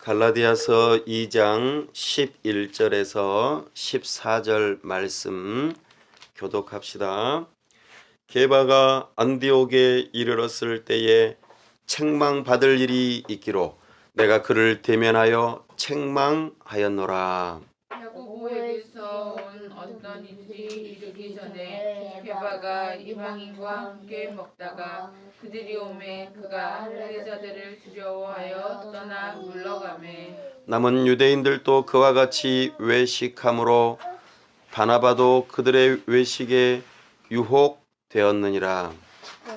갈라디아서 2장 11절에서 14절 말씀 교독합시다. 게바가 안디옥에 이르렀을 때에 책망받을 일이 있기로 내가 그를 대면하여 책망하였노라. 야고보에게서 온 어떤 일이 이르기 전에 게바가 이방인과 함께 먹다가 그들이 오매 그가 할례자들을 두려워하여 떠나 물러가매 남은 유대인들도 그와 같이 외식함으로 바나바도 그들의 외식에 유혹되었느니라.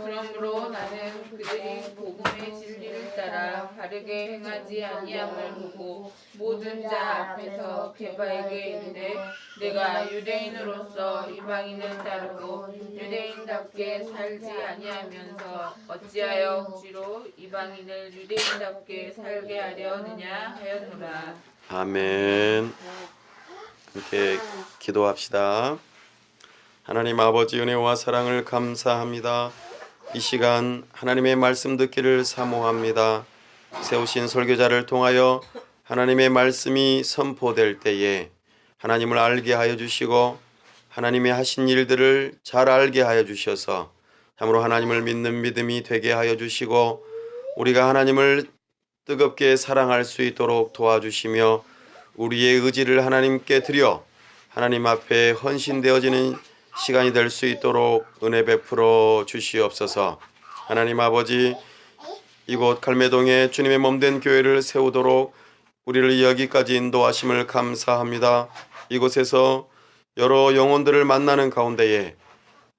그러므로 나는 그들이 복음의 진리를 따라 바르게 행하지 아니함을 보고 모든 자 앞에서 게바에게 이르되 내가 유대인으로서 이방인을 따르고 유대인답게 살지 아니하면서 어찌하여 억지로 이방인을 유대인답게 살게 하려느냐 하였노라. 아멘. 함께 기도합시다. 하나님 아버지 은혜와 사랑을 감사합니다. 이 시간 하나님의 말씀 듣기를 사모합니다. 세우신 설교자를 통하여 하나님의 말씀이 선포될 때에 하나님을 알게 하여 주시고 하나님의 하신 일들을 잘 알게 하여 주셔서 참으로 하나님을 믿는 믿음이 되게 하여 주시고 우리가 하나님을 뜨겁게 사랑할 수 있도록 도와주시며 우리의 의지를 하나님께 드려 하나님 앞에 헌신되어지는 시간이 될 수 있도록 은혜 베풀어 주시옵소서. 하나님 아버지, 이곳 갈매동에 주님의 몸된 교회를 세우도록 우리를 여기까지 인도하심을 감사합니다. 이곳에서 여러 영혼들을 만나는 가운데에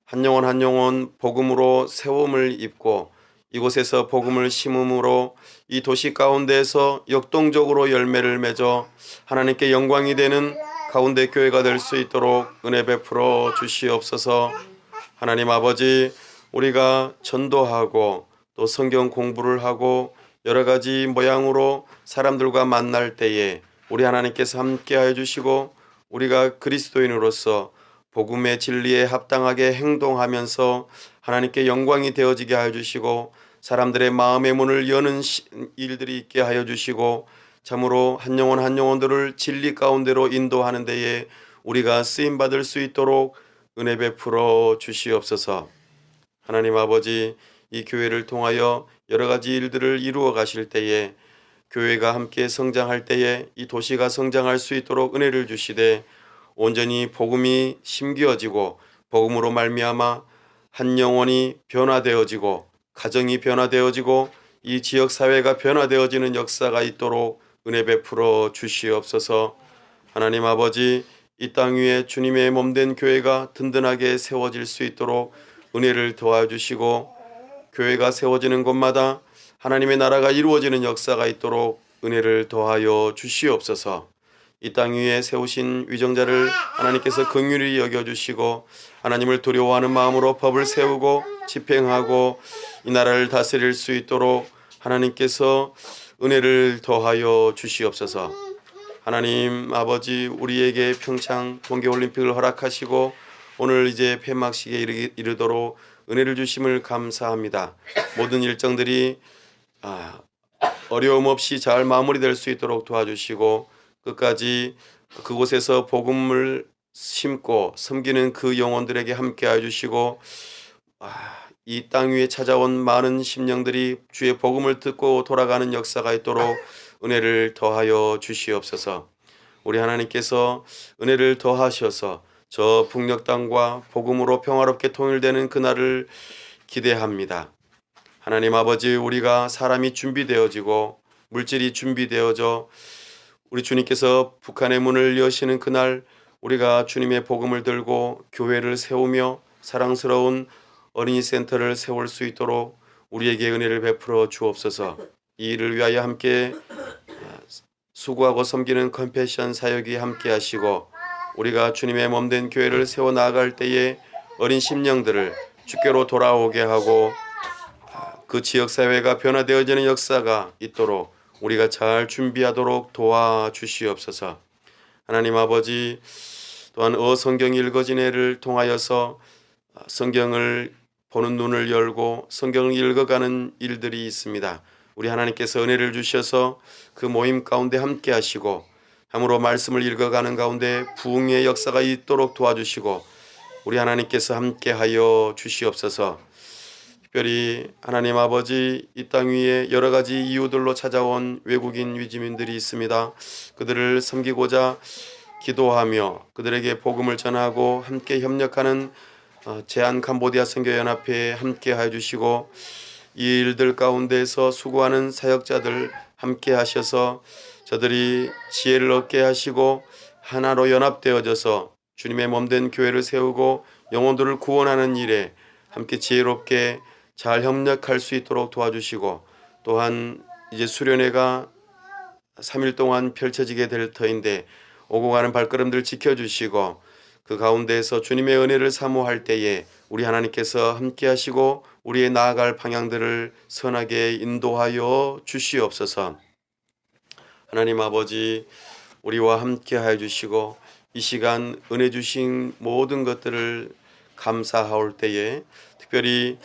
한 영혼 한 영혼 복음으로 세움을 입고 이곳에서 복음을 심음으로 이 도시 가운데에서 역동적으로 열매를 맺어 하나님께 영광이 되는 가운데 교회가 될 수 있도록 은혜 베풀어 주시옵소서. 하나님 아버지, 우리가 전도하고 또 성경 공부를 하고 여러 가지 모양으로 사람들과 만날 때에 우리 하나님께서 함께하여 주시고 우리가 그리스도인으로서 복음의 진리에 합당하게 행동하면서 하나님께 영광이 되어지게 하여 주시고 사람들의 마음의 문을 여는 일들이 있게 하여 주시고 참으로 한 영혼 한 영혼들을 진리 가운데로 인도하는 데에 우리가 쓰임받을 수 있도록 은혜 베풀어 주시옵소서. 하나님 아버지, 이 교회를 통하여 여러 가지 일들을 이루어 가실 때에 교회가 함께 성장할 때에 이 도시가 성장할 수 있도록 은혜를 주시되 온전히 복음이 심겨지고 복음으로 말미암아 한 영혼이 변화되어지고 가정이 변화되어지고 이 지역사회가 변화되어지는 역사가 있도록 은혜 베풀어 주시옵소서. 하나님 아버지, 이 땅 위에 주님의 몸된 교회가 든든하게 세워질 수 있도록 은혜를 도와주시고 교회가 세워지는 곳마다 하나님의 나라가 이루어지는 역사가 있도록 은혜를 더하여 주시옵소서. 이 땅 위에 세우신 위정자를 하나님께서 긍휼히 여겨주시고 하나님을 두려워하는 마음으로 법을 세우고 집행하고 이 나라를 다스릴 수 있도록 하나님께서 은혜를 더하여 주시옵소서. 하나님 아버지, 우리에게 평창 동계올림픽을 허락하시고 오늘 이제 폐막식에 이르도록 은혜를 주심을 감사합니다. 모든 일정들이 어려움 없이 잘 마무리될 수 있도록 도와주시고 끝까지 그곳에서 복음을 심고 섬기는 그 영혼들에게 함께해 주시고 이 땅 위에 찾아온 많은 심령들이 주의 복음을 듣고 돌아가는 역사가 있도록 은혜를 더하여 주시옵소서. 우리 하나님께서 은혜를 더하셔서 저 북녘 땅과 복음으로 평화롭게 통일되는 그날을 기대합니다. 하나님 아버지, 우리가 사람이 준비되어지고 물질이 준비되어져 우리 주님께서 북한의 문을 여시는 그날 우리가 주님의 복음을 들고 교회를 세우며 사랑스러운 어린이 센터를 세울 수 있도록 우리에게 은혜를 베풀어 주옵소서. 이 일을 위하여 함께 수고하고 섬기는 컴패션 사역이 함께 하시고 우리가 주님의 몸된 교회를 세워 나아갈 때에 어린 심령들을 주께로 돌아오게 하고 그 지역사회가 변화되어지는 역사가 있도록 우리가 잘 준비하도록 도와주시옵소서. 하나님 아버지, 또한 성경이 읽어진 해를 통하여서 성경을 보는 눈을 열고 성경을 읽어가는 일들이 있습니다. 우리 하나님께서 은혜를 주셔서 그 모임 가운데 함께 하시고 함으로 말씀을 읽어가는 가운데 부흥의 역사가 있도록 도와주시고 우리 하나님께서 함께하여 주시옵소서. 특별히 하나님 아버지, 이 땅 위에 여러 가지 이유들로 찾아온 외국인 위지민들이 있습니다. 그들을 섬기고자 기도하며 그들에게 복음을 전하고 함께 협력하는 제안 캄보디아 선교연합회에 함께 해주시고 이 일들 가운데서 수고하는 사역자들 함께 하셔서 저들이 지혜를 얻게 하시고 하나로 연합되어져서 주님의 몸된 교회를 세우고 영혼들을 구원하는 일에 함께 지혜롭게 잘 협력할 수 있도록 도와주시고 또한 이제 수련회가 3일 동안 펼쳐지게 될 터인데 오고 가는 발걸음들 지켜주시고 그 가운데에서 주님의 은혜를 사모할 때에 우리 하나님께서 함께 하시고 우리의 나아갈 방향들을 선하게 인도하여 주시옵소서. 하나님 아버지, 우리와 함께 하여 주시고 이 시간 은혜 주신 모든 것들을 감사하올 때에 특별히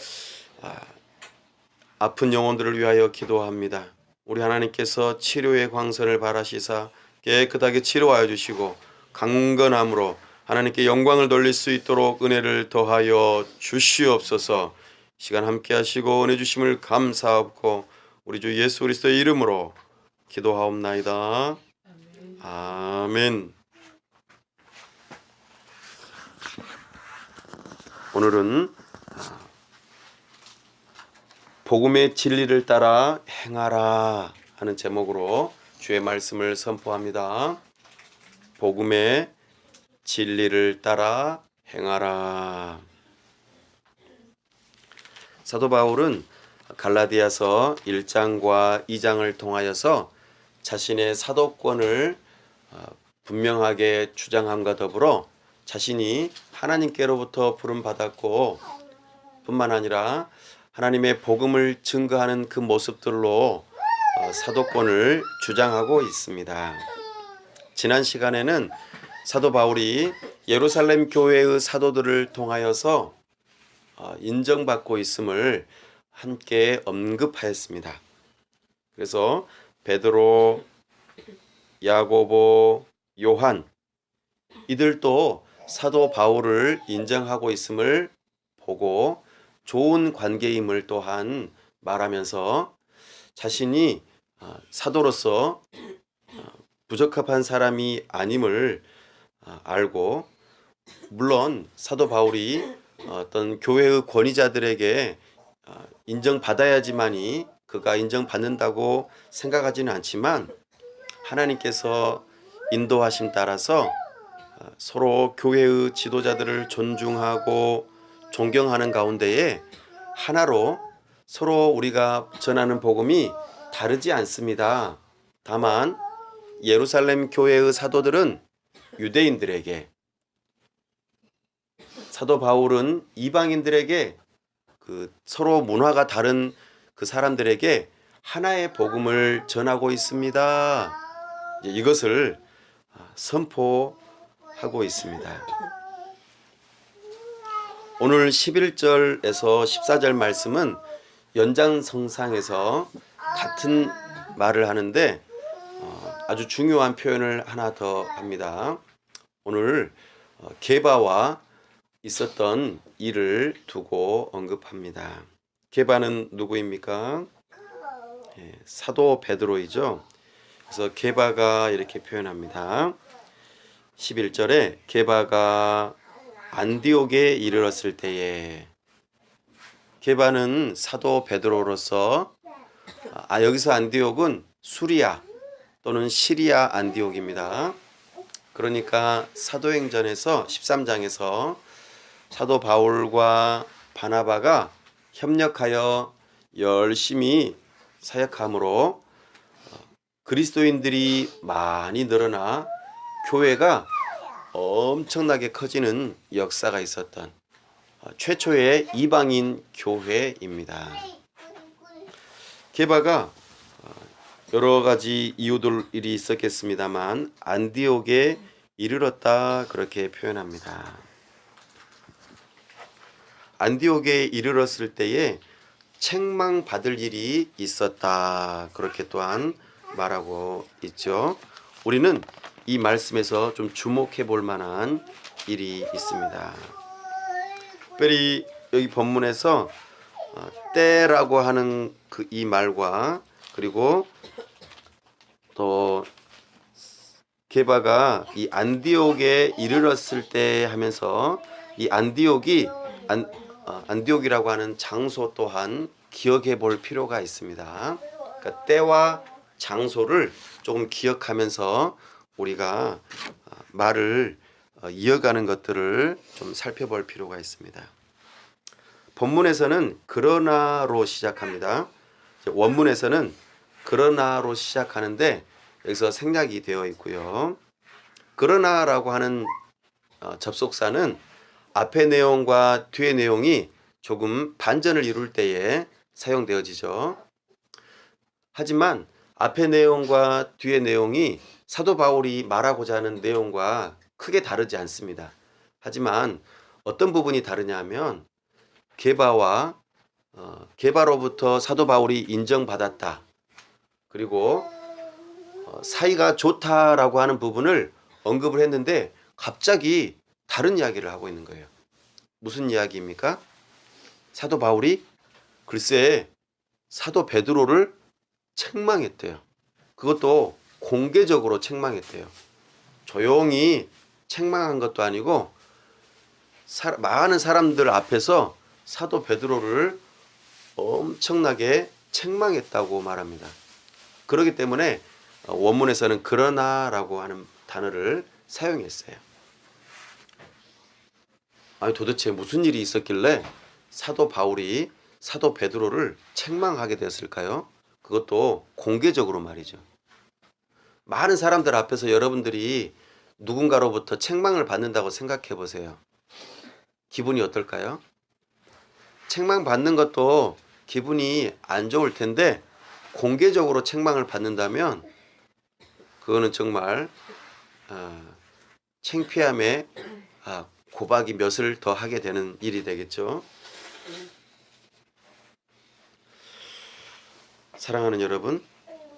아픈 영혼들을 위하여 기도합니다. 우리 하나님께서 치료의 광선을 바라시사 깨끗하게 치료하여 주시고 강건함으로 하나님께 영광을 돌릴 수 있도록 은혜를 더하여 주시옵소서. 시간 함께 하시고 은혜 주심을 감사하고 우리 주 예수 그리스도의 이름으로 기도하옵나이다. 아멘. 오늘은 복음의 진리를 따라 행하라 하는 제목으로 주의 말씀을 선포합니다. 복음의 진리를 따라 행하라. 사도 바울은 갈라디아서 1장과 2장을 통하여서 자신의 사도권을 분명하게 주장함과 더불어 자신이 하나님께로부터 부름받았고 뿐만 아니라 하나님의 복음을 증거하는 그 모습들로 사도권을 주장하고 있습니다. 지난 시간에는 사도 바울이 예루살렘 교회의 사도들을 통하여서 인정받고 있음을 함께 언급하였습니다. 그래서 베드로, 야고보, 요한 이들도 사도 바울을 인정하고 있음을 보고 좋은 관계임을 또한 말하면서 자신이 사도로서 부적합한 사람이 아님을 알고 물론 사도 바울이 어떤 교회의 권위자들에게 인정받아야지만이 그가 인정받는다고 생각하지는 않지만 하나님께서 인도하심 따라서 서로 교회의 지도자들을 존중하고 존경하는 가운데에 하나로 서로 우리가 전하는 복음이 다르지 않습니다. 다만 예루살렘 교회의 사도들은 유대인들에게, 사도 바울은 이방인들에게 그 서로 문화가 다른 그 사람들에게 하나의 복음을 전하고 있습니다. 이것을 선포하고 있습니다. 오늘 11절에서 14절 말씀은 연장성상에서 같은 말을 하는데 아주 중요한 표현을 하나 더 합니다. 오늘 게바와 있었던 일을 두고 언급합니다. 게바는 누구입니까? 사도 베드로이죠. 그래서 게바가 이렇게 표현합니다. 11절에 게바가 안디옥에 이르렀을 때에, 게바는 사도 베드로로서 여기서 안디옥은 수리아 또는 시리아 안디옥입니다. 그러니까 사도행전에서 13장에서 사도 바울과 바나바가 협력하여 열심히 사역함으로 그리스도인들이 많이 늘어나 교회가 엄청나게 커지는 역사가 있었던 최초의 이방인 교회입니다. 게바가 여러 가지 이유들이 있었겠습니다만 안디옥에 이르렀다 그렇게 표현합니다. 안디옥에 이르렀을 때에 책망받을 일이 있었다. 그렇게 또한 말하고 있죠. 우리는 이 말씀에서 좀 주목해 볼 만한 일이 있습니다. 특별히 여기 본문에서 때라고 하는 이 말과 그리고 또 게바가 이 안디옥에 이르렀을 때 하면서 이 안디옥이라고 하는 장소 또한 기억해 볼 필요가 있습니다. 그러니까 때와 장소를 조금 기억하면서 우리가 말을 이어가는 것들을 좀 살펴볼 필요가 있습니다. 본문에서는 그러나로 시작합니다. 원문에서는 그러나로 시작하는데 여기서 생략이 되어 있고요. 그러나라고 하는 접속사는 앞의 내용과 뒤의 내용이 조금 반전을 이룰 때에 사용되어지죠. 하지만 앞의 내용과 뒤의 내용이 사도 바울이 말하고자 하는 내용과 크게 다르지 않습니다. 하지만 어떤 부분이 다르냐 하면 게바로부터 사도 바울이 인정받았다. 그리고 사이가 좋다라고 하는 부분을 언급을 했는데 갑자기 다른 이야기를 하고 있는 거예요. 무슨 이야기입니까? 사도 바울이 글쎄 사도 베드로를 책망했대요. 그것도 공개적으로 책망했대요. 조용히 책망한 것도 아니고 많은 사람들 앞에서 사도 베드로를 엄청나게 책망했다고 말합니다. 그렇기 때문에 원문에서는 그러나라고 하는 단어를 사용했어요. 아니 도대체 무슨 일이 있었길래 사도 바울이 사도 베드로를 책망하게 됐을까요? 그것도 공개적으로 말이죠. 많은 사람들 앞에서 여러분들이 누군가로부터 책망을 받는다고 생각해 보세요. 기분이 어떨까요? 책망받는 것도 기분이 안 좋을 텐데 공개적으로 책망을 받는다면 그거는 정말 창피함에 고박이 몇을 더 하게 되는 일이 되겠죠. 사랑하는 여러분,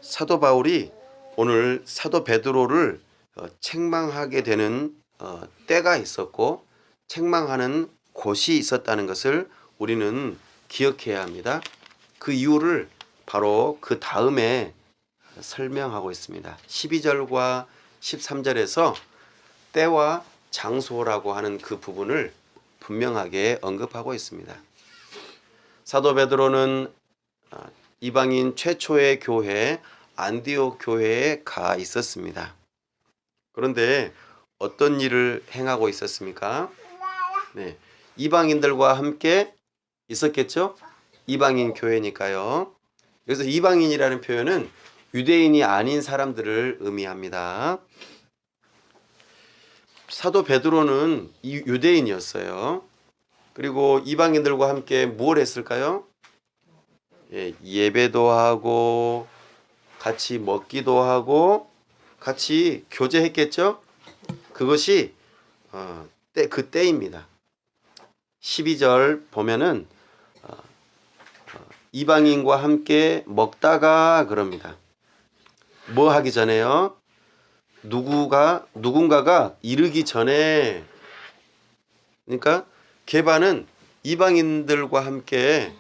사도 바울이 오늘 사도 베드로를 책망하게 되는 때가 있었고 책망하는 곳이 있었다는 것을 우리는 기억해야 합니다. 그 이유를 바로 그 다음에 설명하고 있습니다. 12절과 13절에서 때와 장소라고 하는 그 부분을 분명하게 언급하고 있습니다. 사도 베드로는 이방인 최초의 교회 안디옥 교회에 가 있었습니다. 그런데 어떤 일을 행하고 있었습니까? 네, 이방인들과 함께 있었겠죠? 이방인 교회니까요. 그래서 이방인이라는 표현은 유대인이 아닌 사람들을 의미합니다. 사도 베드로는 유대인이었어요. 그리고 이방인들과 함께 뭘 했을까요? 예배도 하고 같이 먹기도 하고 같이 교제했겠죠? 그것이 그 때입니다. 12절 보면은 이방인과 함께 먹다가 그럽니다. 뭐 하기 전에요? 누군가가 이르기 전에, 그러니까 게바는 이방인들과 함께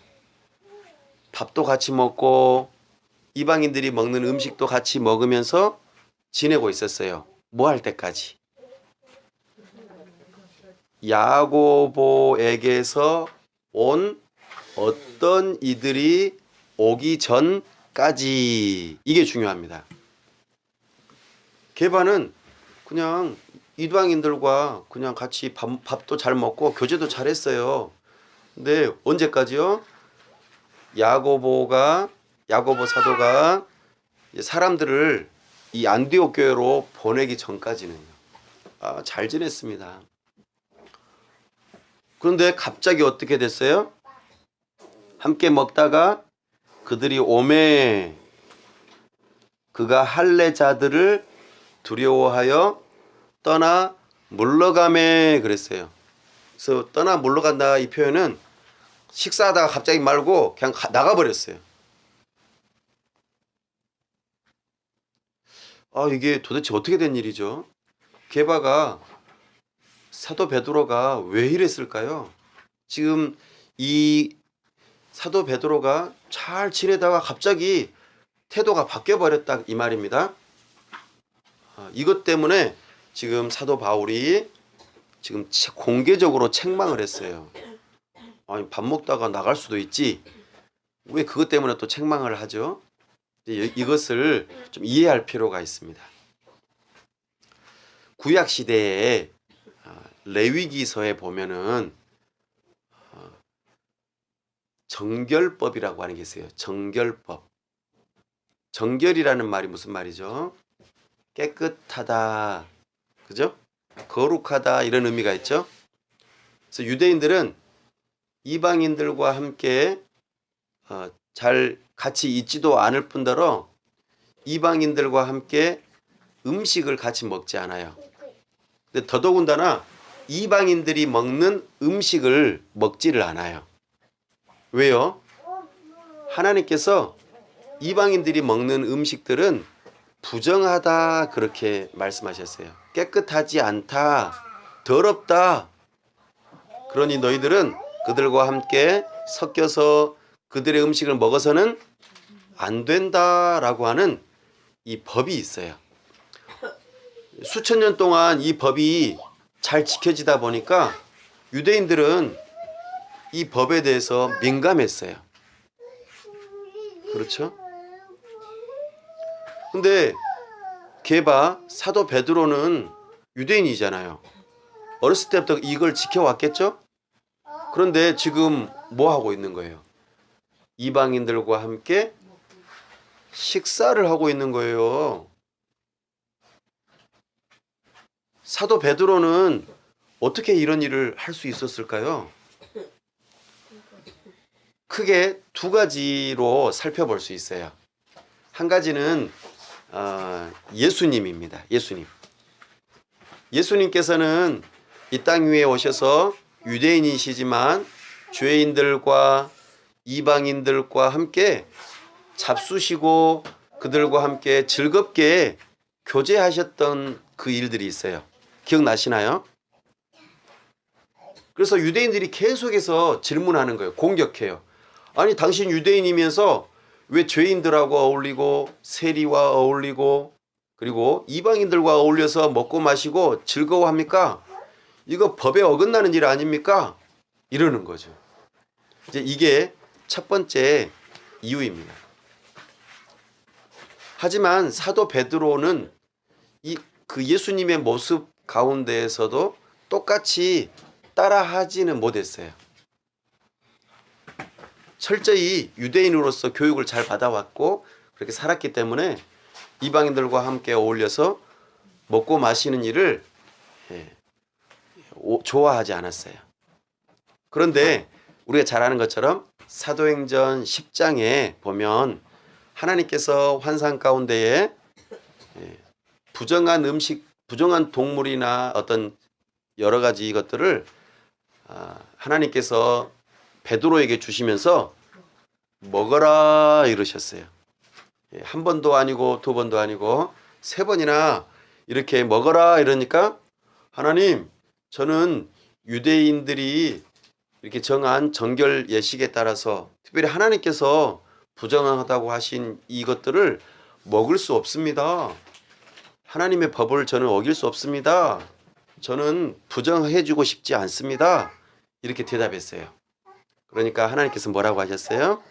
밥도 같이 먹고 이방인들이 먹는 음식도 같이 먹으면서 지내고 있었어요. 뭐 할 때까지? 야고보에게서 온 어떤 이들이 오기 전까지. 이게 중요합니다. 게바는 그냥 이방인들과 그냥 같이 밥도 잘 먹고 교제도 잘했어요. 근데 언제까지요? 야고보 사도가 사람들을 이 안디옥 교회로 보내기 전까지는요. 잘 지냈습니다. 그런데 갑자기 어떻게 됐어요? 함께 먹다가 그들이 오매 그가 할례자들을 두려워하여 떠나 물러가매 그랬어요. 그래서 떠나 물러간다 이 표현은 식사하다가 갑자기 말고 그냥 나가버렸어요. 이게 도대체 어떻게 된 일이죠? 게바가 사도 베드로가 왜 이랬을까요? 지금 이 사도 베드로가 잘 지내다가 갑자기 태도가 바뀌어 버렸다 이 말입니다. 이것 때문에 지금 사도 바울이 지금 공개적으로 책망을 했어요. 아니, 밥 먹다가 나갈 수도 있지. 왜 그것 때문에 또 책망을 하죠? 이것을 좀 이해할 필요가 있습니다. 구약 시대에 레위기서에 보면은 정결법이라고 하는 게 있어요. 정결법. 정결이라는 말이 무슨 말이죠? 깨끗하다, 그죠? 거룩하다 이런 의미가 있죠. 그래서 유대인들은 이방인들과 함께 잘 같이 있지도 않을 뿐더러 이방인들과 함께 음식을 같이 먹지 않아요. 근데 더더군다나 이방인들이 먹는 음식을 먹지를 않아요. 왜요? 하나님께서 이방인들이 먹는 음식들은 부정하다 그렇게 말씀하셨어요. 깨끗하지 않다, 더럽다. 그러니 너희들은 그들과 함께 섞여서 그들의 음식을 먹어서는 안 된다라고 하는 이 법이 있어요. 수천 년 동안 이 법이 잘 지켜지다 보니까 유대인들은 이 법에 대해서 민감했어요. 그렇죠? 근데 게바 사도 베드로는 유대인이잖아요. 어렸을 때부터 이걸 지켜왔겠죠? 그런데 지금 뭐 하고 있는 거예요? 이방인들과 함께 식사를 하고 있는 거예요. 사도 베드로는 어떻게 이런 일을 할 수 있었을까요? 크게 두 가지로 살펴볼 수 있어요. 한 가지는 예수님입니다. 예수님께서는 이 땅 위에 오셔서 유대인이시지만 죄인들과 이방인들과 함께 잡수시고 그들과 함께 즐겁게 교제하셨던 그 일들이 있어요. 기억나시나요? 그래서 유대인들이 계속해서 질문하는 거예요. 공격해요. 아니, 당신 유대인이면서 왜 죄인들하고 어울리고 세리와 어울리고 그리고 이방인들과 어울려서 먹고 마시고 즐거워합니까? 이거 법에 어긋나는 일 아닙니까? 이러는 거죠. 이제 이게 첫 번째 이유입니다. 하지만 사도 베드로는 그 예수님의 모습 가운데에서도 똑같이 따라하지는 못했어요. 철저히 유대인으로서 교육을 잘 받아왔고 그렇게 살았기 때문에 이방인들과 함께 어울려서 먹고 마시는 일을 좋아하지 않았어요. 그런데 우리가 잘 아는 것처럼 사도행전 10장에 보면 하나님께서 환상 가운데에 부정한 음식, 부정한 동물이나 어떤 여러 가지 것들을 하나님께서 베드로에게 주시면서 먹어라 이러셨어요. 한 번도 아니고 두 번도 아니고 세 번이나 이렇게 먹어라 이러니까 하나님, 저는 유대인들이 이렇게 정한 정결 예식에 따라서 특별히 하나님께서 부정하다고 하신 이것들을 먹을 수 없습니다. 하나님의 법을 저는 어길 수 없습니다. 저는 부정해주고 싶지 않습니다. 이렇게 대답했어요. 그러니까 하나님께서 뭐라고 하셨어요?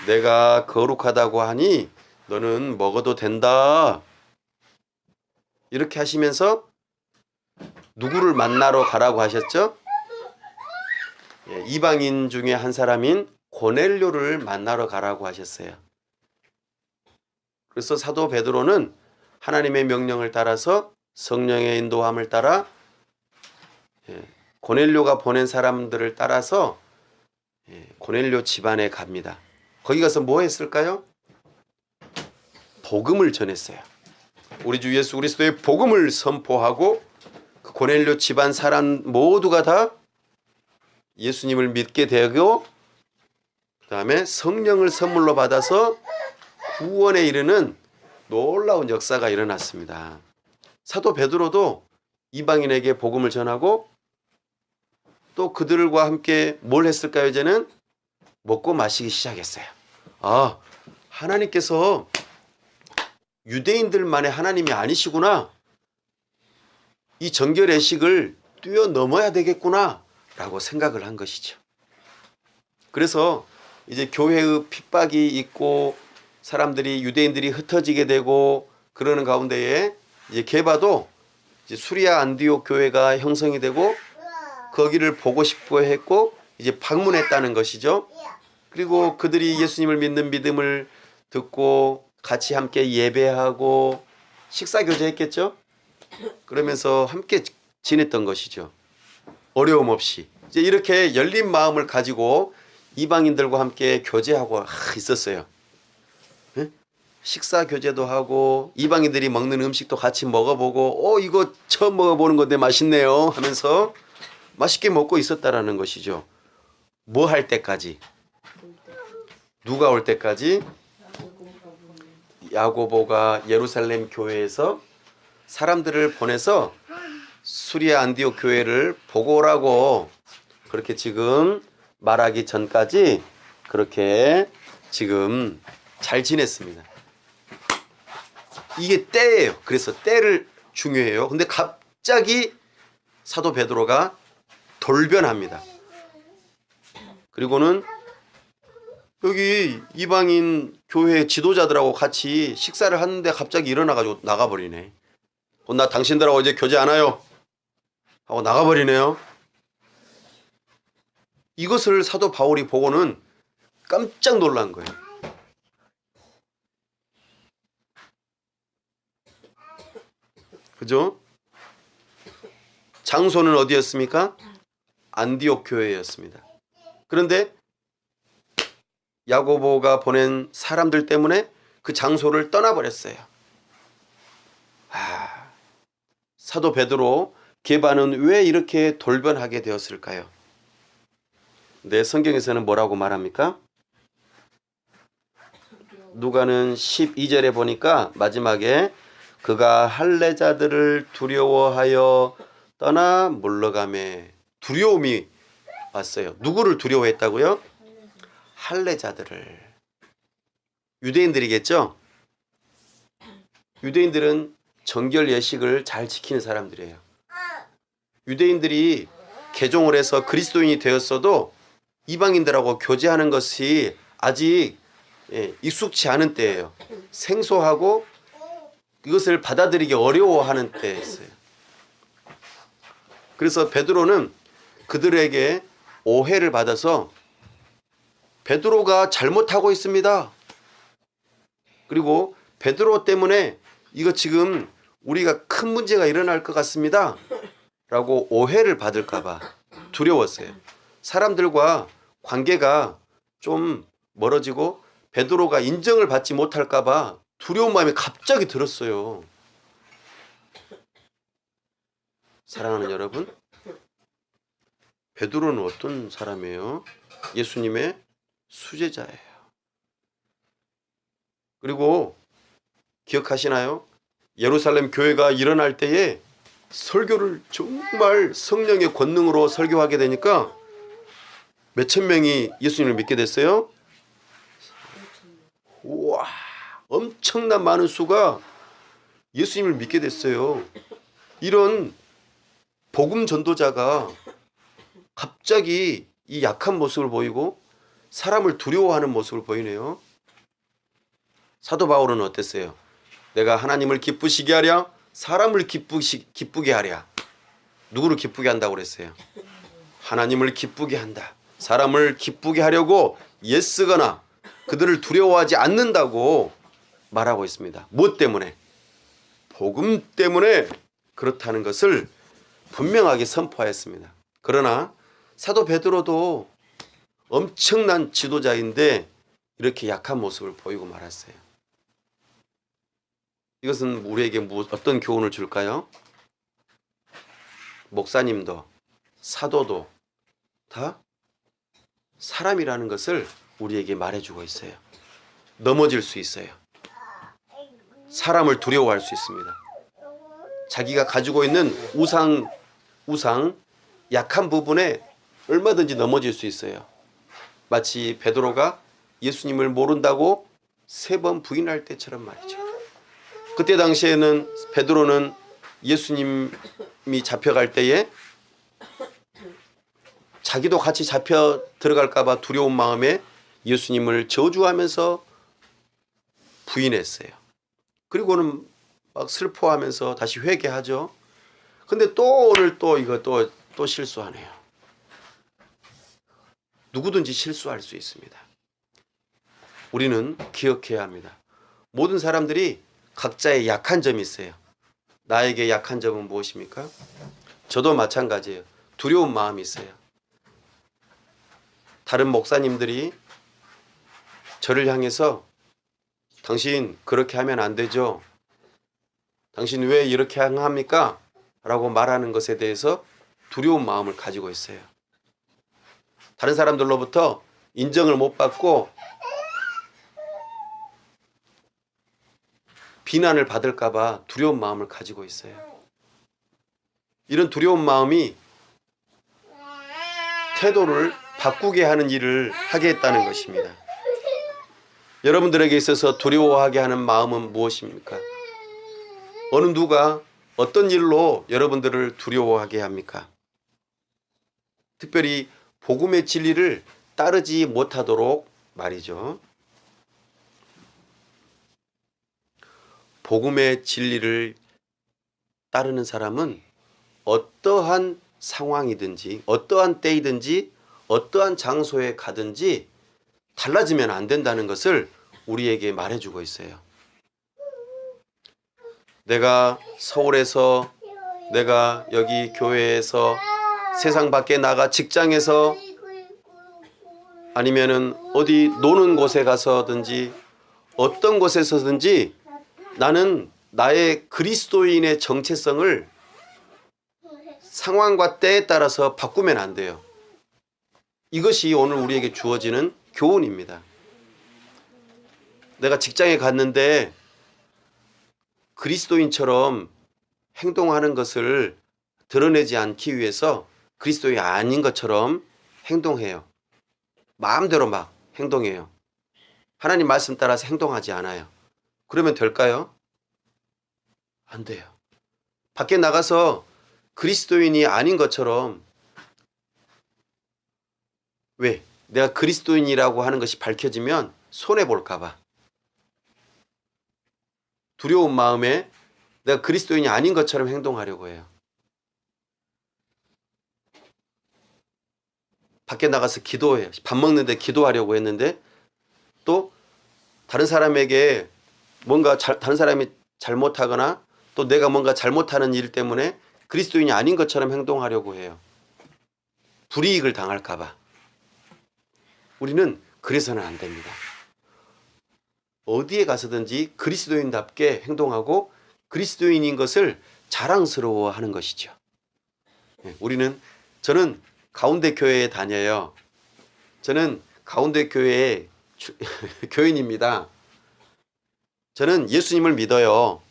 내가 거룩하다고 하니 너는 먹어도 된다. 이렇게 하시면서 누구를 만나러 가라고 하셨죠? 이방인 중에 한 사람인 고넬료를 만나러 가라고 하셨어요. 그래서 사도 베드로는 하나님의 명령을 따라서 성령의 인도함을 따라 고넬료가 보낸 사람들을 따라서 고넬료 집안에 갑니다. 거기 가서 뭐 했을까요? 복음을 전했어요. 우리 주 예수 그리스도의 복음을 선포하고 그 고넬료 집안 사람 모두가 다 예수님을 믿게 되고 그 다음에 성령을 선물로 받아서 구원에 이르는 놀라운 역사가 일어났습니다. 사도 베드로도 이방인에게 복음을 전하고 또 그들과 함께 뭘 했을까요? 이제는 먹고 마시기 시작했어요. 아, 하나님께서 유대인들만의 하나님이 아니시구나. 이 정결의식을 뛰어넘어야 되겠구나 라고 생각을 한 것이죠. 그래서 이제 교회의 핍박이 있고 사람들이 유대인들이 흩어지게 되고 그러는 가운데에 이제 게바도 이제 수리아 안디옥 교회가 형성이 되고 거기를 보고 싶어 했고 이제 방문했다는 것이죠. 그리고 그들이 예수님을 믿는 믿음을 듣고 같이 함께 예배하고 식사 교제했겠죠. 그러면서 함께 지냈던 것이죠. 어려움 없이 이제 이렇게 열린 마음을 가지고 이방인들과 함께 교제하고 있었어요. 식사 교제도 하고 이방인들이 먹는 음식도 같이 먹어보고 이거 처음 먹어보는 건데 맛있네요 하면서 맛있게 먹고 있었다라는 것이죠. 뭐 할 때까지? 누가 올 때까지? 야고보가 예루살렘 교회에서 사람들을 보내서 수리아 안디옥 교회를 보고 오라고 그렇게 지금 말하기 전까지 그렇게 지금 잘 지냈습니다. 이게 때예요. 그래서 때를 중요해요. 근데 갑자기 사도 베드로가 돌변합니다. 그리고는 여기 이방인 교회 지도자들하고 같이 식사를 하는데 갑자기 일어나가지고 나가버리네. 나 당신들하고 이제 교제 안 해요 하고 나가버리네요. 이것을 사도 바울이 보고는 깜짝 놀란 거예요. 그죠? 장소는 어디였습니까? 안디옥 교회였습니다. 그런데 야고보가 보낸 사람들 때문에 그 장소를 떠나버렸어요. 사도 베드로 게바는 왜 이렇게 돌변하게 되었을까요? 내 성경에서는 뭐라고 말합니까? 누가는 12절에 보니까 마지막에 그가 할례자들을 두려워하여 떠나 물러가매. 두려움이 왔어요. 누구를 두려워했다고요? 할례자들을. 유대인들이겠죠? 유대인들은 정결 예식을 잘 지키는 사람들이에요. 유대인들이 개종을 해서 그리스도인이 되었어도 이방인들하고 교제하는 것이 아직 익숙치 않은 때예요. 생소하고 이것을 받아들이기 어려워하는 때였어요. 그래서 베드로는 그들에게 오해를 받아서 베드로가 잘못하고 있습니다. 그리고 베드로 때문에 이거 지금 우리가 큰 문제가 일어날 것 같습니다. 라고 오해를 받을까 봐 두려웠어요. 사람들과 관계가 좀 멀어지고 베드로가 인정을 받지 못할까 봐 두려운 마음이 갑자기 들었어요. 사랑하는 여러분, 베드로는 어떤 사람이에요? 예수님의 수제자예요. 그리고 기억하시나요? 예루살렘 교회가 일어날 때에 설교를 정말 성령의 권능으로 설교하게 되니까 몇천 명이 예수님을 믿게 됐어요. 우와, 엄청난 많은 수가 예수님을 믿게 됐어요. 이런 복음 전도자가 갑자기 이 약한 모습을 보이고 사람을 두려워하는 모습을 보이네요. 사도 바울은 어땠어요? 내가 하나님을 기쁘시게 하랴, 사람을 기쁘게 하랴. 누구를 기쁘게 한다고 그랬어요? 하나님을 기쁘게 한다. 사람을 기쁘게 하려고 애쓰거나 그들을 두려워하지 않는다고 말하고 있습니다. 무엇 때문에? 복음 때문에 그렇다는 것을 분명하게 선포하였습니다. 그러나 사도 베드로도 엄청난 지도자인데 이렇게 약한 모습을 보이고 말았어요. 이것은 우리에게 어떤 교훈을 줄까요? 목사님도 사도도 다 사람이라는 것을 우리에게 말해주고 있어요. 넘어질 수 있어요. 사람을 두려워할 수 있습니다. 자기가 가지고 있는 우상, 약한 부분에 얼마든지 넘어질 수 있어요. 마치 베드로가 예수님을 모른다고 3번 부인할 때처럼 말이죠. 그때 당시에는 베드로는 예수님이 잡혀갈 때에 자기도 같이 잡혀 들어갈까 봐 두려운 마음에 예수님을 저주하면서 부인했어요. 그리고는 막 슬퍼하면서 다시 회개하죠. 근데 또 오늘 또 실수하네요. 누구든지 실수할 수 있습니다. 우리는 기억해야 합니다. 모든 사람들이 각자의 약한 점이 있어요. 나에게 약한 점은 무엇입니까? 저도 마찬가지예요. 두려운 마음이 있어요. 다른 목사님들이 저를 향해서 당신 그렇게 하면 안 되죠. 당신 왜 이렇게 합니까? 라고 말하는 것에 대해서 두려운 마음을 가지고 있어요. 다른 사람들로부터 인정을 못 받고 비난을 받을까 봐 두려운 마음을 가지고 있어요. 이런 두려운 마음이 태도를 바꾸게 하는 일을 하게 했다는 것입니다. 여러분들에게 있어서 두려워하게 하는 마음은 무엇입니까? 어느 누가 어떤 일로 여러분들을 두려워하게 합니까? 특별히 복음의 진리를 따르지 못하도록 말이죠. 복음의 진리를 따르는 사람은 어떠한 상황이든지 어떠한 때이든지 어떠한 장소에 가든지 달라지면 안 된다는 것을 우리에게 말해주고 있어요. 내가 서울에서, 내가 여기 교회에서, 세상 밖에 나가 직장에서, 아니면은 어디 노는 곳에 가서든지 어떤 곳에서든지 나는 나의 그리스도인의 정체성을 상황과 때에 따라서 바꾸면 안 돼요. 이것이 오늘 우리에게 주어지는 교훈입니다. 내가 직장에 갔는데 그리스도인처럼 행동하는 것을 드러내지 않기 위해서 그리스도인이 아닌 것처럼 행동해요. 마음대로 막 행동해요. 하나님 말씀 따라서 행동하지 않아요. 그러면 될까요? 안 돼요. 밖에 나가서 그리스도인이 아닌 것처럼, 왜? 내가 그리스도인이라고 하는 것이 밝혀지면 손해볼까 봐. 두려운 마음에 내가 그리스도인이 아닌 것처럼 행동하려고 해요. 밖에 나가서 기도해요. 밥 먹는데 기도하려고 했는데 또 다른 사람에게 다른 사람이 잘못하거나 또 내가 뭔가 잘못하는 일 때문에 그리스도인이 아닌 것처럼 행동하려고 해요. 불이익을 당할까 봐. 우리는 그래서는 안 됩니다. 어디에 가서든지 그리스도인답게 행동하고 그리스도인인 것을 자랑스러워하는 것이죠. 저는 가운데 교회에 다녀요. 저는 가운데 교회의 교인입니다. 저는 예수님을 믿어요.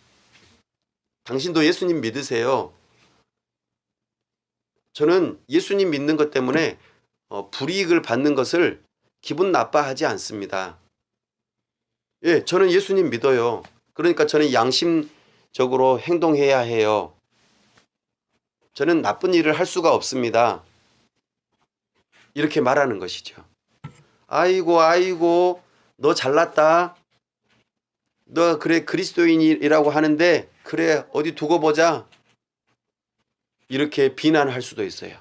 당신도 예수님 믿으세요. 저는 예수님 믿는 것 때문에 불이익을 받는 것을 기분 나빠하지 않습니다. 예, 저는 예수님 믿어요. 그러니까 저는 양심적으로 행동해야 해요. 저는 나쁜 일을 할 수가 없습니다. 이렇게 말하는 것이죠. 아이고, 너 잘났다. 너 그래 그리스도인이라고 하는데 그래 어디 두고 보자. 이렇게 비난할 수도 있어요.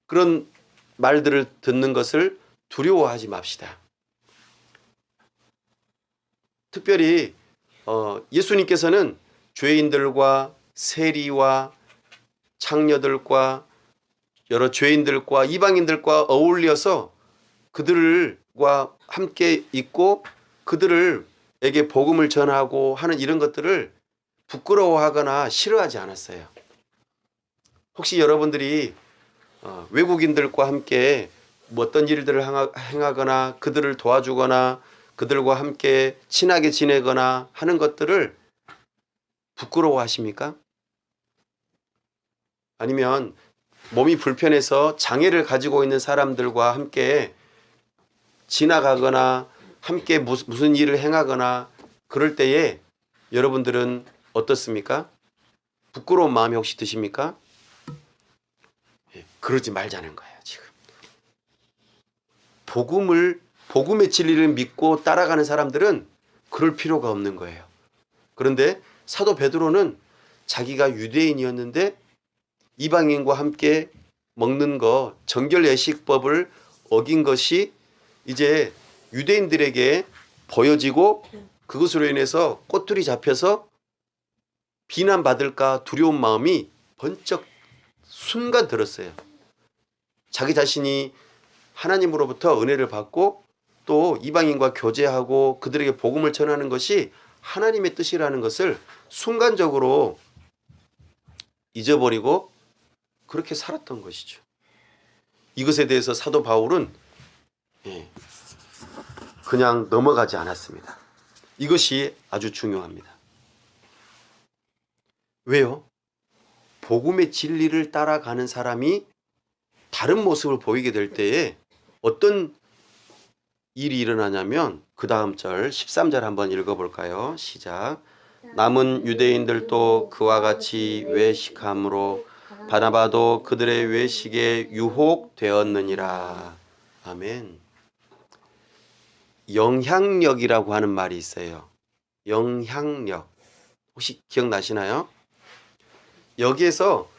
그런 말들을 듣는 것을 두려워하지 맙시다. 특별히 예수님께서는 죄인들과 세리와 창녀들과 여러 죄인들과 이방인들과 어울려서 그들과 함께 있고 그들에게 복음을 전하고 하는 이런 것들을 부끄러워하거나 싫어하지 않았어요. 혹시 여러분들이 외국인들과 함께 뭐 어떤 일들을 행하거나 그들을 도와주거나 그들과 함께 친하게 지내거나 하는 것들을 부끄러워하십니까? 아니면 몸이 불편해서 장애를 가지고 있는 사람들과 함께 지나가거나 함께 무슨 일을 행하거나 그럴 때에 여러분들은 어떻습니까? 부끄러운 마음이 혹시 드십니까? 그러지 말자는 거예요, 지금. 복음의 진리를 믿고 따라가는 사람들은 그럴 필요가 없는 거예요. 그런데 사도 베드로는 자기가 유대인이었는데 이방인과 함께 먹는 거, 정결 예식법을 어긴 것이 이제 유대인들에게 보여지고 그것으로 인해서 꼬투리 잡혀서 비난받을까 두려운 마음이 번쩍 순간 들었어요. 자기 자신이 하나님으로부터 은혜를 받고 또 이방인과 교제하고 그들에게 복음을 전하는 것이 하나님의 뜻이라는 것을 순간적으로 잊어버리고 그렇게 살았던 것이죠. 이것에 대해서 사도 바울은 그냥 넘어가지 않았습니다. 이것이 아주 중요합니다. 왜요? 복음의 진리를 따라가는 사람이 다른 모습을 보이게 될 때에 어떤 일이 일어나냐면 그 다음 절 13절 한번 읽어볼까요? 시작. 남은 유대인들도 그와 같이 외식함으로 바나바도 그들의 외식에 유혹되었느니라. 아멘. 영향력이라고 하는 말이 있어요. 영향력. 혹시 기억나시나요? 여기에서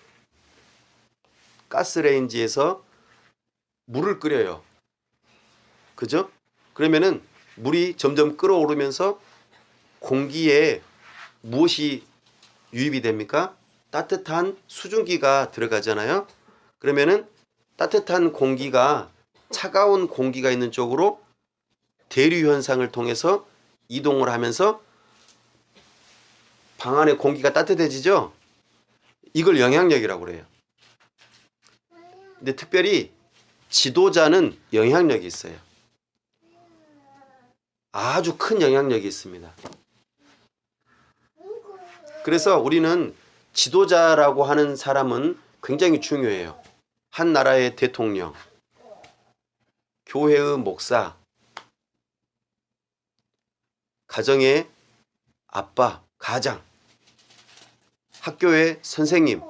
가스레인지에서 물을 끓여요. 그죠? 그러면은 물이 점점 끓어오르면서 공기에 무엇이 유입이 됩니까? 따뜻한 수증기가 들어가잖아요. 그러면은 따뜻한 공기가 차가운 공기가 있는 쪽으로 대류 현상을 통해서 이동을 하면서 방 안에 공기가 따뜻해지죠? 이걸 영향력이라고 그래요. 근데 특별히 지도자는 영향력이 있어요. 아주 큰 영향력이 있습니다. 그래서 우리는 지도자라고 하는 사람은 굉장히 중요해요. 한 나라의 대통령, 교회의 목사, 가정의 아빠, 가장, 학교의 선생님,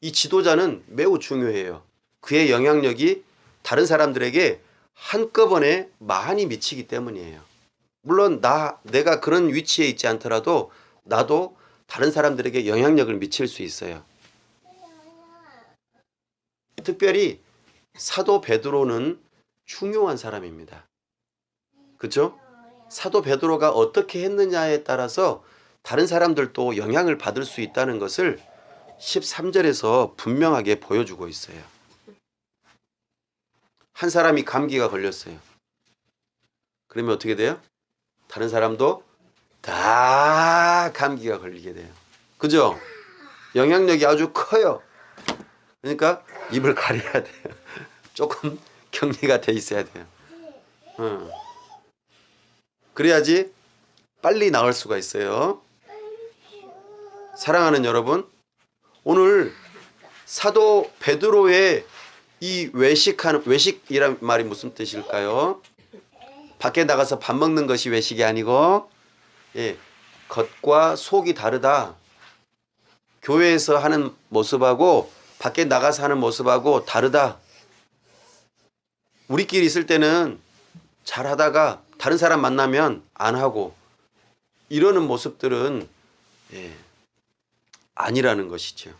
이 지도자는 매우 중요해요. 그의 영향력이 다른 사람들에게 한꺼번에 많이 미치기 때문이에요. 물론 내가 그런 위치에 있지 않더라도 나도 다른 사람들에게 영향력을 미칠 수 있어요. 특별히 사도 베드로는 중요한 사람입니다. 그렇죠? 사도 베드로가 어떻게 했느냐에 따라서 다른 사람들도 영향을 받을 수 있다는 것을 13절에서 분명하게 보여주고 있어요. 한 사람이 감기가 걸렸어요. 그러면 어떻게 돼요? 다른 사람도 다 감기가 걸리게 돼요. 그죠? 영향력이 아주 커요. 그러니까 입을 가려야 돼요. 조금 격리가 돼 있어야 돼요. 그래야지 빨리 나을 수가 있어요. 사랑하는 여러분, 오늘 사도 베드로의 이 외식이란 말이 무슨 뜻일까요? 밖에 나가서 밥 먹는 것이 외식이 아니고 겉과 속이 다르다. 교회에서 하는 모습하고 밖에 나가서 하는 모습하고 다르다. 우리끼리 있을 때는 잘하다가 다른 사람 만나면 안 하고 이러는 모습들은 아니라는 것이죠.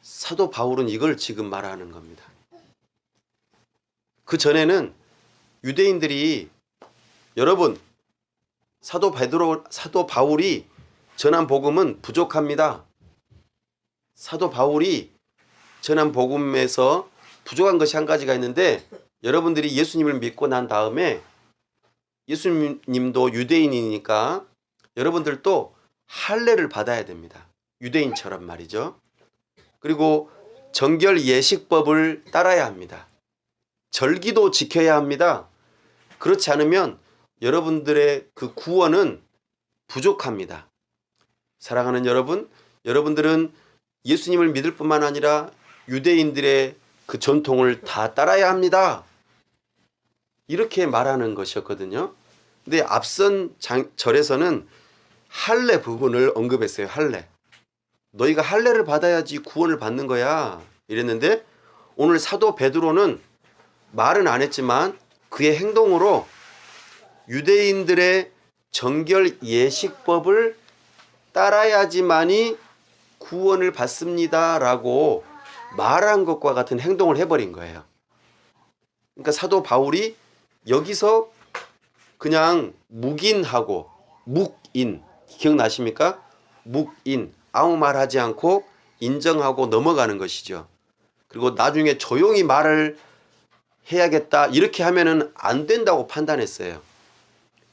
사도 바울은 이걸 지금 말하는 겁니다. 그 전에는 유대인들이 여러분 사도 바울이 전한 복음은 부족합니다. 사도 바울이 전한 복음에서 부족한 것이 한 가지가 있는데 여러분들이 예수님을 믿고 난 다음에 예수님도 유대인이니까 여러분들도 할례를 받아야 됩니다. 유대인처럼 말이죠. 그리고 정결 예식법을 따라야 합니다. 절기도 지켜야 합니다. 그렇지 않으면 여러분들의 그 구원은 부족합니다. 사랑하는 여러분, 여러분들은 예수님을 믿을 뿐만 아니라 유대인들의 그 전통을 다 따라야 합니다. 이렇게 말하는 것이었거든요. 근데 앞선 절에서는 할례 부분을 언급했어요. 할례. 너희가 할례를 받아야지 구원을 받는 거야. 이랬는데 오늘 사도 베드로는 말은 안 했지만 그의 행동으로 유대인들의 정결 예식법을 따라야지만이 구원을 받습니다라고 말한 것과 같은 행동을 해버린 거예요. 그러니까 사도 바울이 여기서 그냥 묵인하고 묵인 기억나십니까? 묵인 아무 말 하지 않고 인정하고 넘어가는 것이죠. 그리고 나중에 조용히 말을 해야겠다 이렇게 하면은 안 된다고 판단했어요.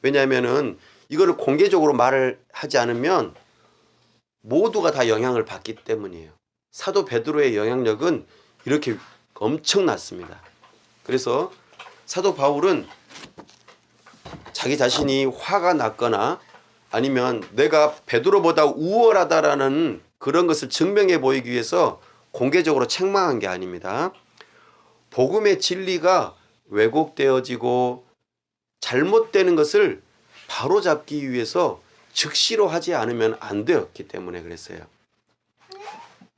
왜냐하면은 이거를 공개적으로 말을 하지 않으면 모두가 다 영향을 받기 때문이에요. 사도 베드로의 영향력은 이렇게 엄청났습니다. 그래서 사도 바울은 자기 자신이 화가 났거나 아니면 내가 베드로보다 우월하다라는 그런 것을 증명해 보이기 위해서 공개적으로 책망한 게 아닙니다. 복음의 진리가 왜곡되어지고 잘못되는 것을 바로잡기 위해서 즉시로 하지 않으면 안 되었기 때문에 그랬어요.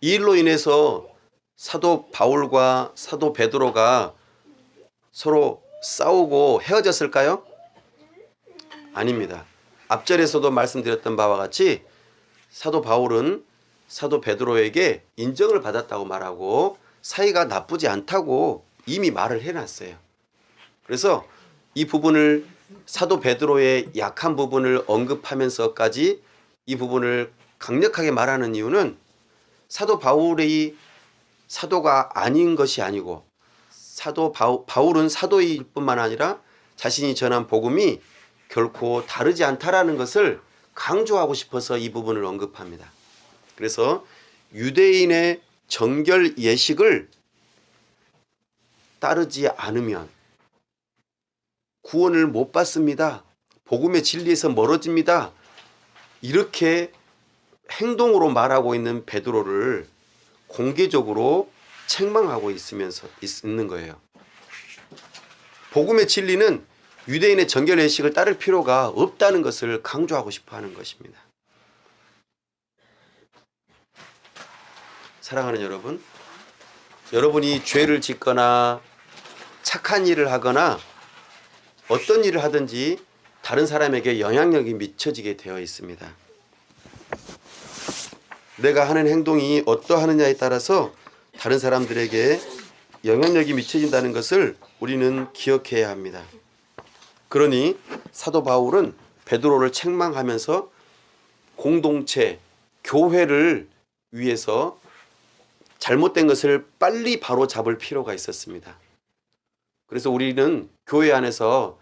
이 일로 인해서 사도 바울과 사도 베드로가 서로 싸우고 헤어졌을까요? 아닙니다. 앞절에서도 말씀드렸던 바와 같이 사도 바울은 사도 베드로에게 인정을 받았다고 말하고 사이가 나쁘지 않다고 이미 말을 해놨어요. 그래서 이 부분을 사도 베드로의 약한 부분을 언급하면서까지 이 부분을 강력하게 말하는 이유는 사도 바울이 사도가 아닌 것이 아니고 바울은 사도일 뿐만 아니라 자신이 전한 복음이 결코 다르지 않다라는 것을 강조하고 싶어서 이 부분을 언급합니다. 그래서 유대인의 정결 예식을 따르지 않으면 구원을 못 받습니다. 복음의 진리에서 멀어집니다. 이렇게 행동으로 말하고 있는 베드로를 공개적으로 책망하고 있는 거예요. 복음의 진리는 유대인의 정결 예식을 따를 필요가 없다는 것을 강조하고 싶어 하는 것입니다. 사랑하는 여러분, 여러분이 죄를 짓거나 착한 일을 하거나 어떤 일을 하든지 다른 사람에게 영향력이 미쳐지게 되어 있습니다. 내가 하는 행동이 어떠하느냐에 따라서 다른 사람들에게 영향력이 미쳐진다는 것을 우리는 기억해야 합니다. 그러니 사도 바울은 베드로를 책망하면서 공동체, 교회를 위해서 잘못된 것을 빨리 바로 잡을 필요가 있었습니다. 그래서 우리는 교회 안에서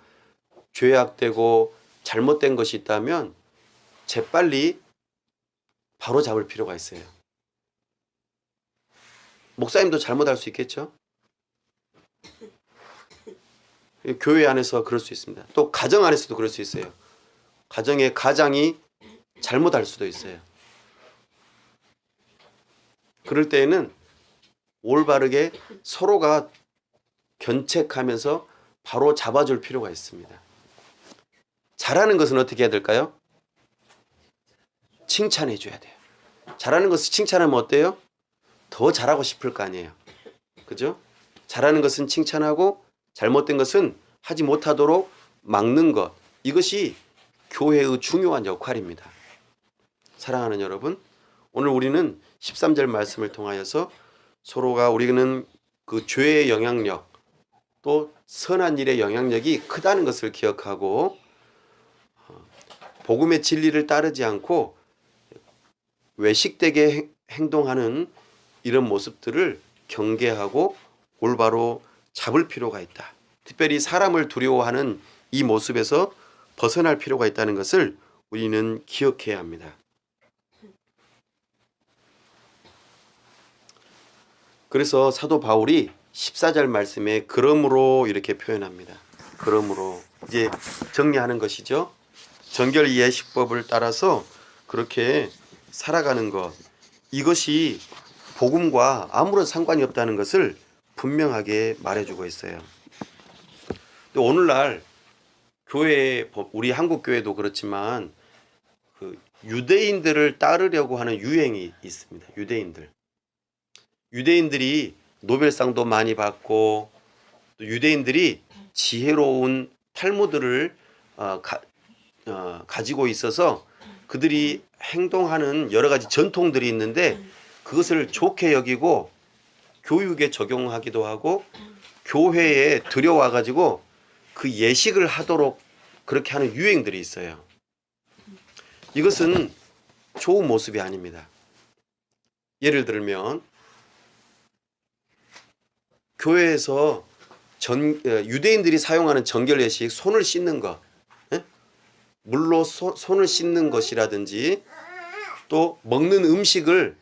죄악되고 잘못된 것이 있다면 재빨리 바로 잡을 필요가 있어요. 목사님도 잘못할 수 있겠죠? 교회 안에서 그럴 수 있습니다. 또 가정 안에서도 그럴 수 있어요. 가정의 가장이 잘못할 수도 있어요. 그럴 때에는 올바르게 서로가 견책하면서 바로 잡아줄 필요가 있습니다. 잘하는 것은 어떻게 해야 될까요? 칭찬해 줘야 돼요. 잘하는 것을 칭찬하면 어때요? 더 잘하고 싶을 거 아니에요. 그죠? 잘하는 것은 칭찬하고 잘못된 것은 하지 못하도록 막는 것. 이것이 교회의 중요한 역할입니다. 사랑하는 여러분, 오늘 우리는 13절 말씀을 통하여서 서로가 우리는 그 죄의 영향력 또 선한 일의 영향력이 크다는 것을 기억하고 복음의 진리를 따르지 않고 외식되게 행동하는 이런 모습들을 경계하고 올바로 잡을 필요가 있다. 특별히 사람을 두려워하는 이 모습에서 벗어날 필요가 있다는 것을 우리는 기억해야 합니다. 그래서 사도 바울이 14절 말씀에 그러므로 이렇게 표현합니다. 그러므로 이제 정리하는 것이죠. 정결 예식법을 따라서 그렇게 살아가는 것, 이것이 복음과 아무런 상관이 없다는 것을 분명하게 말해주고 있어요. 또 오늘날 교회, 우리 한국 교회도 그렇지만 그 유대인들을 따르려고 하는 유행이 있습니다. 유대인들이 노벨상도 많이 받고, 또 유대인들이 지혜로운 탈무드를 가지고 있어서 그들이 행동하는 여러 가지 전통들이 있는데 그것을 좋게 여기고 교육에 적용하기도 하고 교회에 들여와 가지고 그 예식을 하도록 그렇게 하는 유행들이 있어요. 이것은 좋은 모습이 아닙니다. 예를 들면 교회에서 유대인들이 사용하는 정결 예식, 손을 씻는 것, 물로 손을 씻는 것이라든지, 또 먹는 음식을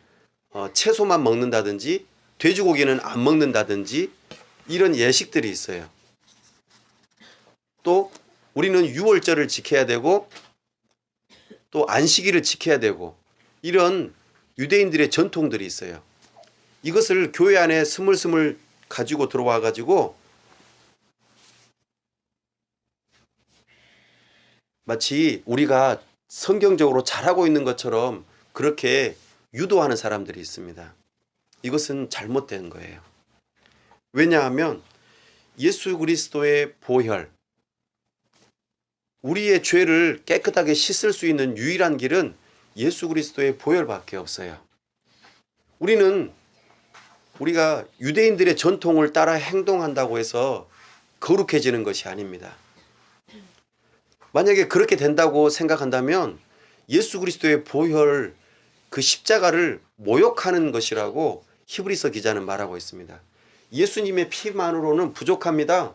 채소만 먹는다든지 돼지고기는 안 먹는다든지, 이런 예식들이 있어요. 또 우리는 유월절을 지켜야 되고 또 안식일을 지켜야 되고, 이런 유대인들의 전통들이 있어요. 이것을 교회 안에 스물스물 가지고 들어와 가지고 마치 우리가 성경적으로 잘하고 있는 것처럼 그렇게 유도하는 사람들이 있습니다. 이것은 잘못된 거예요. 왜냐하면 예수 그리스도의 보혈, 우리의 죄를 깨끗하게 씻을 수 있는 유일한 길은 예수 그리스도의 보혈밖에 없어요. 우리가 유대인들의 전통을 따라 행동한다고 해서 거룩해지는 것이 아닙니다. 만약에 그렇게 된다고 생각한다면 예수 그리스도의 보혈, 그 십자가를 모욕하는 것이라고 히브리서 기자는 말하고 있습니다. 예수님의 피만으로는 부족합니다.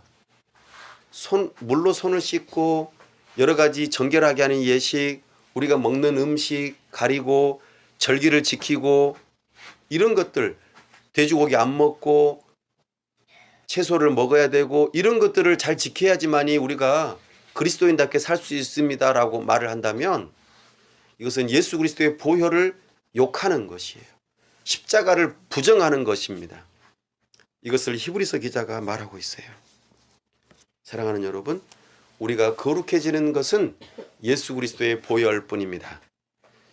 물로 손을 씻고 여러 가지 정결하게 하는 예식, 우리가 먹는 음식 가리고 절기를 지키고, 이런 것들, 돼지고기 안 먹고 채소를 먹어야 되고, 이런 것들을 잘 지켜야지만이 우리가 그리스도인답게 살 수 있습니다라고 말을 한다면 이것은 예수 그리스도의 보혈을 욕하는 것이에요. 십자가를 부정하는 것입니다. 이것을 히브리서 기자가 말하고 있어요. 사랑하는 여러분, 우리가 거룩해지는 것은 예수 그리스도의 보혈뿐입니다.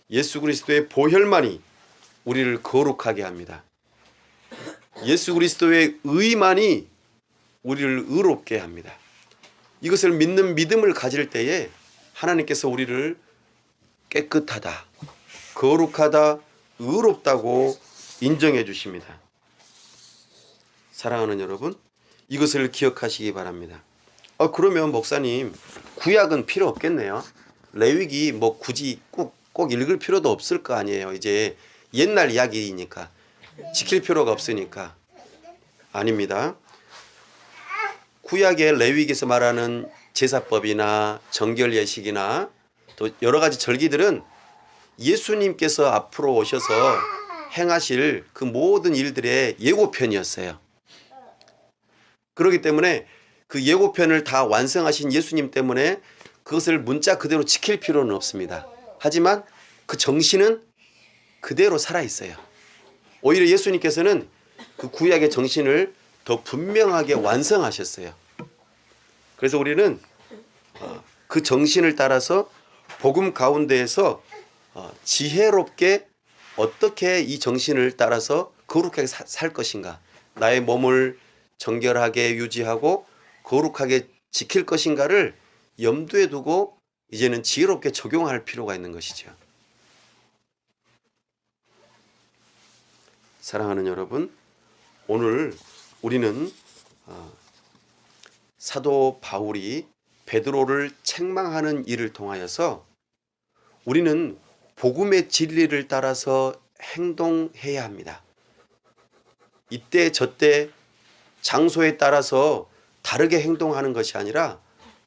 예수 그리스도의 보혈만이 우리를 거룩하게 합니다. 예수 그리스도의 의만이 우리를 의롭게 합니다. 이것을 믿는 믿음을 가질 때에 하나님께서 우리를 깨끗하다, 거룩하다, 의롭다고 인정해 주십니다. 사랑하는 여러분, 이것을 기억하시기 바랍니다. 그러면 목사님, 구약은 필요 없겠네요. 레위기 굳이 꼭 읽을 필요도 없을 거 아니에요. 이제 옛날 이야기니까 지킬 필요가 없으니까. 아닙니다. 구약의 레위기에서 말하는 제사법이나 정결 예식이나 또 여러 가지 절기들은 예수님께서 앞으로 오셔서 행하실 그 모든 일들의 예고편이었어요. 그렇기 때문에 그 예고편을 다 완성하신 예수님 때문에 그것을 문자 그대로 지킬 필요는 없습니다. 하지만 그 정신은 그대로 살아있어요. 오히려 예수님께서는 그 구약의 정신을 더 분명하게 완성하셨어요. 그래서 우리는 그 정신을 따라서 복음 가운데에서 지혜롭게 어떻게 이 정신을 따라서 거룩하게 살 것인가, 나의 몸을 정결하게 유지하고 거룩하게 지킬 것인가를 염두에 두고 이제는 지혜롭게 적용할 필요가 있는 것이죠. 사랑하는 여러분, 오늘 우리는 사도 바울이 베드로를 책망하는 일을 통하여서 우리는 복음의 진리를 따라서 행동해야 합니다. 이때 저때 장소에 따라서 다르게 행동하는 것이 아니라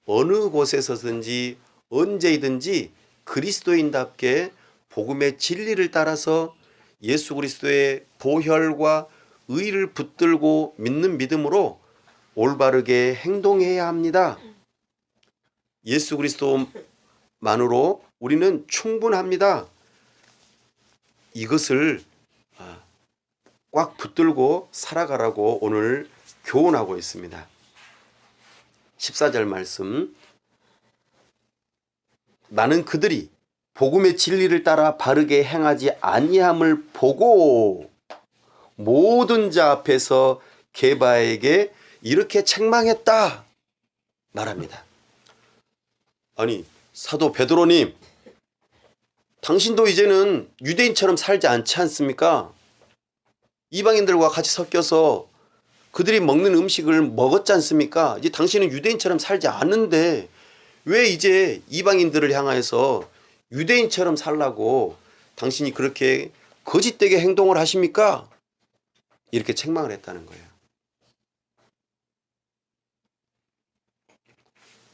어느 곳에서든지 언제이든지 그리스도인답게 복음의 진리를 따라서 예수 그리스도의 보혈과 의를 붙들고 믿는 믿음으로 올바르게 행동해야 합니다. 예수 그리스도만으로 우리는 충분합니다. 이것을 꽉 붙들고 살아가라고 오늘 교훈하고 있습니다. 14절 말씀. 나는 그들이 복음의 진리를 따라 바르게 행하지 아니함을 보고 모든 자 앞에서 게바에게 이렇게 책망했다 말합니다. 아니, 사도 베드로님, 당신도 이제는 유대인처럼 살지 않지 않습니까? 이방인들과 같이 섞여서 그들이 먹는 음식을 먹었지 않습니까? 이제 당신은 유대인처럼 살지 않는데 왜 이제 이방인들을 향하여서 유대인처럼 살라고 당신이 그렇게 거짓되게 행동을 하십니까? 이렇게 책망을 했다는 거예요.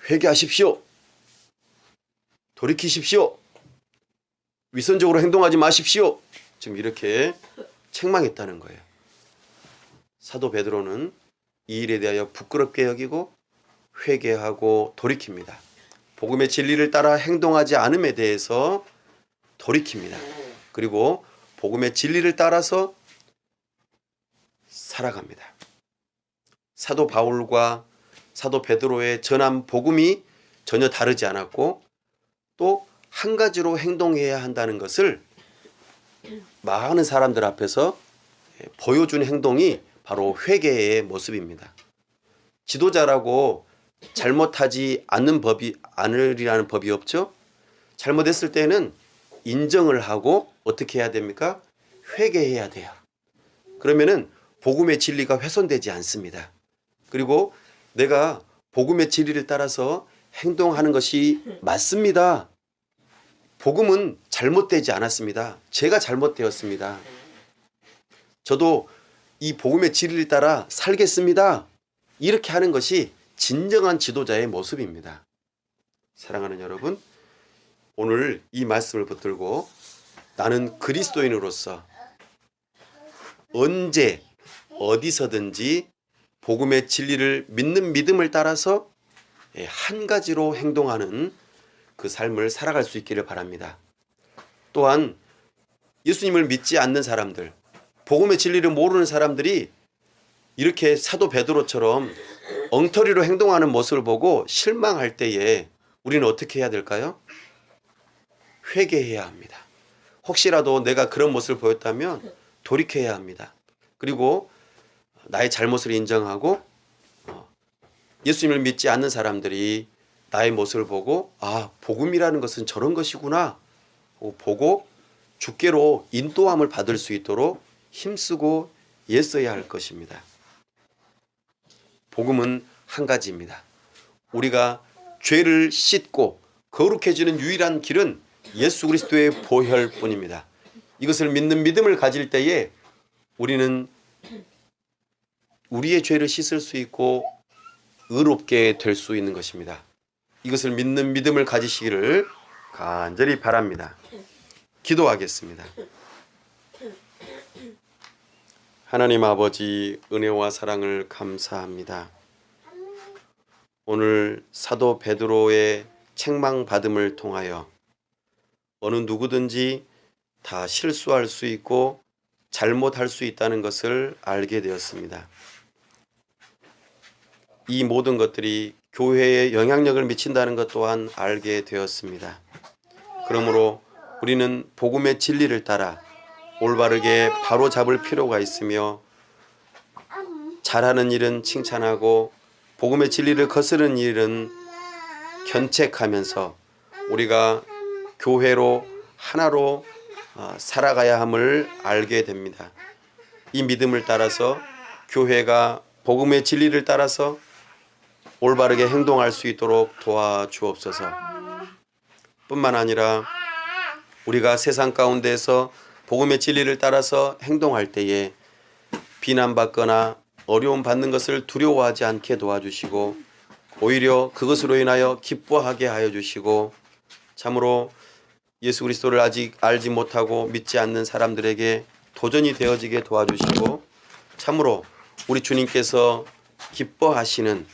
회개하십시오. 돌이키십시오. 위선적으로 행동하지 마십시오. 지금 이렇게 책망했다는 거예요. 사도 베드로는 이 일에 대하여 부끄럽게 여기고 회개하고 돌이킵니다. 복음의 진리를 따라 행동하지 않음에 대해서 돌이킵니다. 그리고 복음의 진리를 따라서 살아갑니다. 사도 바울과 사도 베드로의 전한 복음이 전혀 다르지 않았고 또 한 가지로 행동해야 한다는 것을 많은 사람들 앞에서 보여준 행동이 바로 회개의 모습입니다. 지도자라고 잘못하지 않으리라는 법이 없죠. 잘못했을 때는 인정을 하고 어떻게 해야 됩니까? 회개해야 돼요. 그러면은 복음의 진리가 훼손되지 않습니다. 그리고 내가 복음의 진리를 따라서 행동하는 것이 맞습니다. 복음은 잘못되지 않았습니다. 제가 잘못되었습니다. 저도 이 복음의 진리를 따라 살겠습니다. 이렇게 하는 것이 진정한 지도자의 모습입니다. 사랑하는 여러분, 오늘 이 말씀을 붙들고 나는 그리스도인으로서 언제 어디서든지 복음의 진리를 믿는 믿음을 따라서 한 가지로 행동하는 그 삶을 살아갈 수 있기를 바랍니다. 또한 예수님을 믿지 않는 사람들, 복음의 진리를 모르는 사람들이 이렇게 사도 베드로처럼 엉터리로 행동하는 모습을 보고 실망할 때에 우리는 어떻게 해야 될까요? 회개해야 합니다. 혹시라도 내가 그런 모습을 보였다면 돌이켜야 합니다. 그리고 나의 잘못을 인정하고 예수님을 믿지 않는 사람들이 나의 모습을 보고 복음이라는 것은 저런 것이구나 보고 주께로 인도함을 받을 수 있도록 힘쓰고 애써야 할 것입니다. 복음은 한 가지입니다. 우리가 죄를 씻고 거룩해지는 유일한 길은 예수 그리스도의 보혈뿐입니다. 이것을 믿는 믿음을 가질 때에 우리는 우리의 죄를 씻을 수 있고 의롭게 될 수 있는 것입니다. 이것을 믿는 믿음을 가지시기를 간절히 바랍니다. 기도하겠습니다. 하나님 아버지, 은혜와 사랑을 감사합니다. 오늘 사도 베드로의 책망받음을 통하여 어느 누구든지 다 실수할 수 있고 잘못할 수 있다는 것을 알게 되었습니다. 이 모든 것들이 교회에 영향력을 미친다는 것 또한 알게 되었습니다. 그러므로 우리는 복음의 진리를 따라 올바르게 바로잡을 필요가 있으며 잘하는 일은 칭찬하고 복음의 진리를 거스르는 일은 견책하면서 우리가 교회로 하나로 살아가야 함을 알게 됩니다. 이 믿음을 따라서 교회가 복음의 진리를 따라서 올바르게 행동할 수 있도록 도와주옵소서. 뿐만 아니라 우리가 세상 가운데서 복음의 진리를 따라서 행동할 때에 비난받거나 어려움 받는 것을 두려워하지 않게 도와주시고 오히려 그것으로 인하여 기뻐하게 하여 주시고 참으로 예수 그리스도를 아직 알지 못하고 믿지 않는 사람들에게 도전이 되어지게 도와주시고 참으로 우리 주님께서 기뻐하시는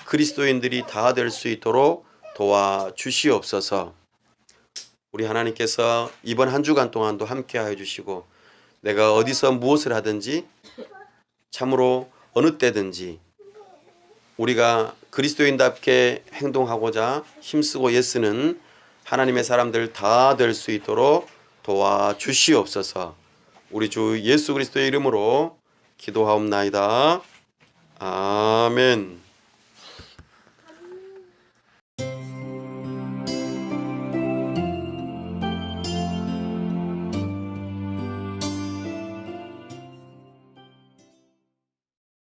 그리스도인들이 다 될 수 있도록 도와주시옵소서. 우리 하나님께서 이번 한 주간 동안도 함께하여 주시고 내가 어디서 무엇을 하든지 참으로 어느 때든지 우리가 그리스도인답게 행동하고자 힘쓰고 애쓰는 하나님의 사람들 다 될 수 있도록 도와주시옵소서. 우리 주 예수 그리스도의 이름으로 기도하옵나이다. 아멘.